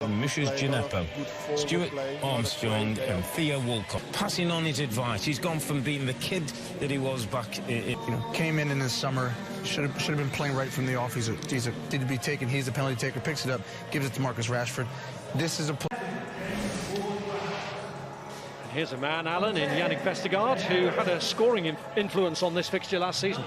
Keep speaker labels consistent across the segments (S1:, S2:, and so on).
S1: Mrs. Gineppo, Stuart Armstrong and Theo Walcott passing on his advice. He's gone from being the kid that he was back.
S2: Came in the summer, should have been playing right from the off. He's to be taken. He's the penalty taker. Picks it up, gives it to Marcus Rashford. This is a play.
S3: Here's a man, Alan, in Yannick Vestergaard, who had a scoring influence on this fixture last season.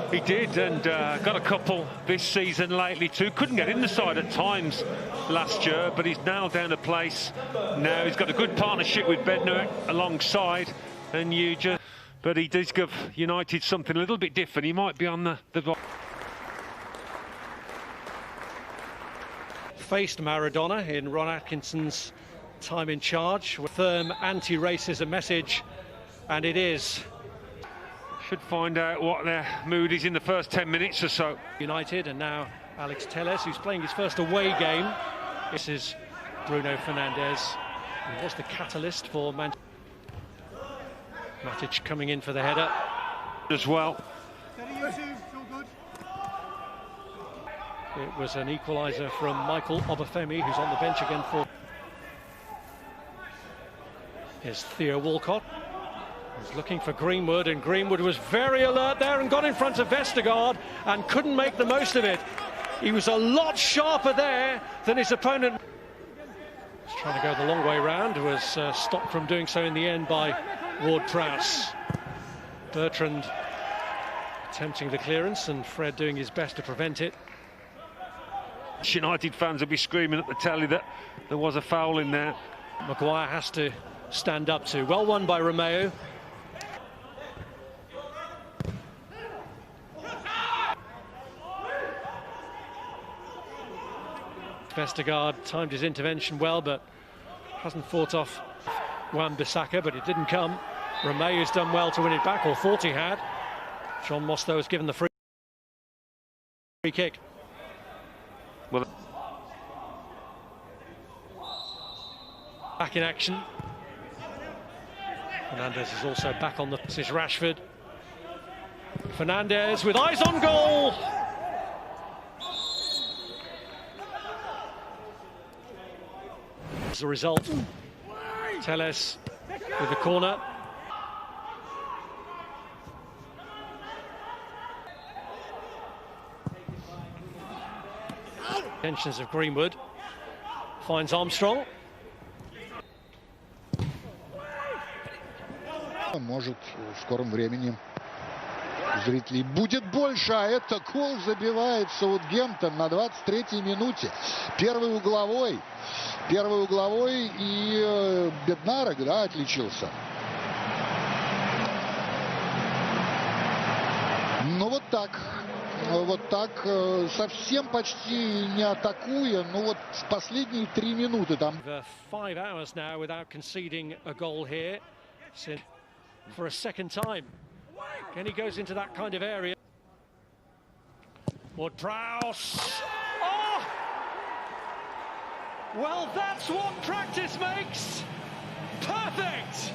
S4: He did, and got a couple this season lately too. Couldn't get in the side at times last year, but he's nailed down a place now. He's got a good partnership with Bednar alongside, and but he does give United something a little bit different. He might be on the
S3: Faced Maradona in Ron Atkinson's time in charge, with firm anti-racism message, and it is.
S4: Should find out what their mood is in the first 10 minutes or so.
S3: United, and now Alex Telles, who's playing his first away game. This is Bruno Fernandes, who was the catalyst for Matic coming in for the header
S4: as well.
S3: It was an equaliser from Michael Obafemi, who's on the bench again for. Here's Theo Walcott. He's looking for Greenwood, and Greenwood was very alert there and got in front of Vestergaard and couldn't make the most of it. He was a lot sharper there than his opponent. He's trying to go the long way round, was stopped from doing so in the end by Ward-Prowse. Bertrand attempting the clearance, and Fred doing his best to prevent it.
S4: United fans will be screaming at the telly that there was a foul in there.
S3: Maguire has to stand up to. Well won by Romeo. Vestergaard timed his intervention well, but hasn't fought off Wan-Bissaka, but it didn't come. Romeo's done well to win it back, or thought he had. John Moss, though, has given the free kick.
S4: Well,
S3: back in action. Fernandes is also back on the. This is Rashford. Fernandes with eyes on goal. As a result, Telles with the corner. Intentions of Greenwood. Finds Armstrong.
S5: Может, в скором времени зрителей будет больше, а это гол забивает Саутгемптон на 23-й минуте. Первый угловой и Беднарок, да, отличился. Ну вот так, совсем почти не атакуя, но вот в последние 3 минуты там.
S3: 5 hours now without conceding a goal here. For a second time. And he goes into that kind of area. Ward-Prowse. Oh! Well, that's what practice makes perfect!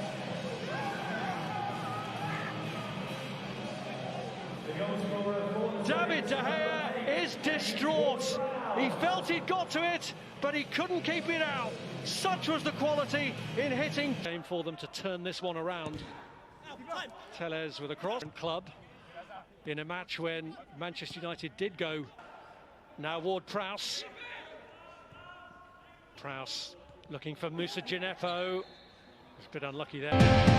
S3: David De Gea is distraught. He felt he'd got to it, but he couldn't keep it out. Such was the quality in hitting. Game for them to turn this one around. Telles with a cross. Club in a match when Manchester United did go. Now Ward-Prowse. Prowse looking for Moussa Gineppo. A bit unlucky there.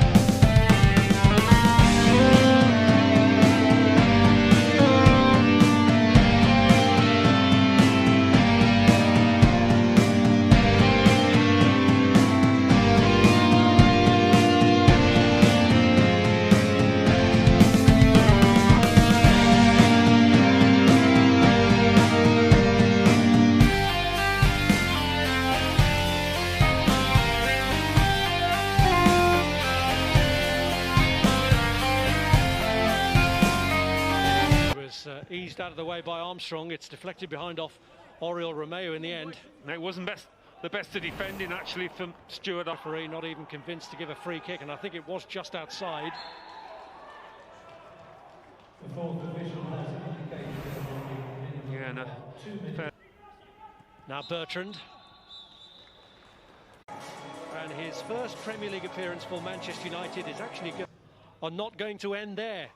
S3: Eased out of the way by Armstrong. It's deflected behind off Oriol Romeo in the end.
S4: It wasn't the best of defending actually from Stuart.
S3: Referee not even convinced to give a free kick, and I think it was just outside.
S4: Yeah, no.
S3: Now Bertrand. his first Premier League appearance for Manchester United is actually are not going to end there.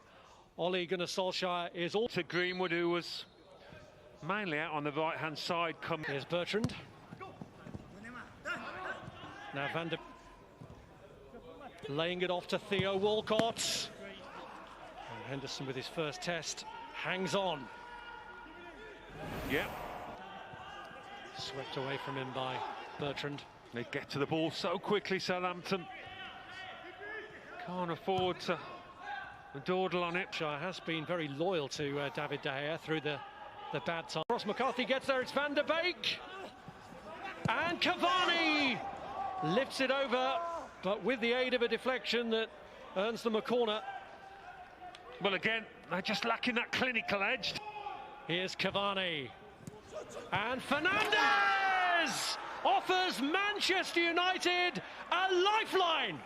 S3: Ole Gunnar Solskjaer is all
S4: to Greenwood, who was mainly out on the right-hand side.
S3: Here's Bertrand. Now Van der... laying it off to Theo Walcott. And Henderson with his first test hangs on.
S4: Yeah.
S3: Swept away from him by Bertrand.
S4: They get to the ball so quickly, Southampton. Can't afford to dawdle on it.
S3: Shire has been very loyal to David De Gea through the bad time. Ross McCarthy gets there, it's Van der Beek. And Cavani lifts it over, but with the aid of a deflection that earns them a corner.
S4: Well, again, they're just lacking that clinical edge.
S3: Here's Cavani. And Fernandes offers Manchester United a lifeline.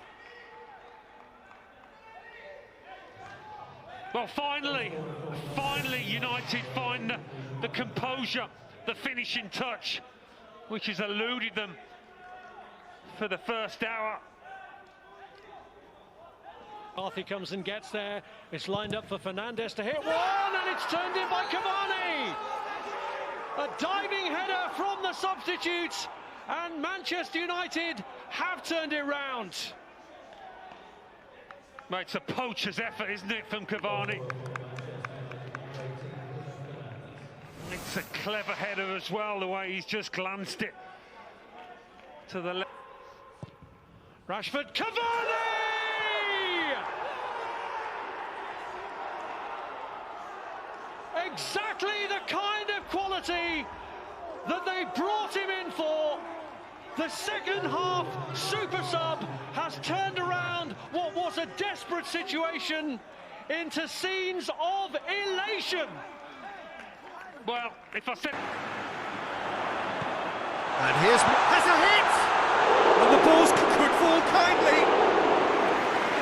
S4: Well, finally, United find the composure, the finishing touch, which has eluded them for the first hour.
S3: Arthur comes and gets there. It's lined up for Fernandes to hit one, and it's turned in by Cavani. A diving header from the substitutes, and Manchester United have turned it round.
S4: Well, it's a poacher's effort, isn't it, from Cavani? It's a clever header as well, the way he's just glanced it to the left.
S3: Rashford, Cavani! Exactly the kind of quality that they brought him in for. The second half super sub has turned around what was a desperate situation into scenes of elation.
S4: Well, if I said...
S6: And here's... has a hit! And the balls could fall kindly.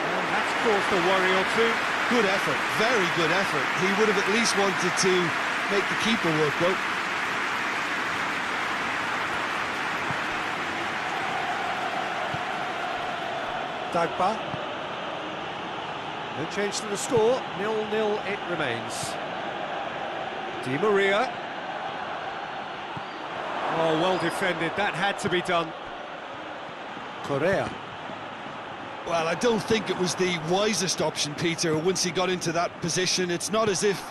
S6: And that's caused a worry or two.
S7: Good effort, very good effort. He would have at least wanted to make the keeper work, though.
S6: Dagba. No change to the score. 0-0 it remains. Di Maria. Oh, well defended. That had to be done. Correa.
S7: Well, I don't think it was the wisest option, Peter, once he got into that position. It's not as if...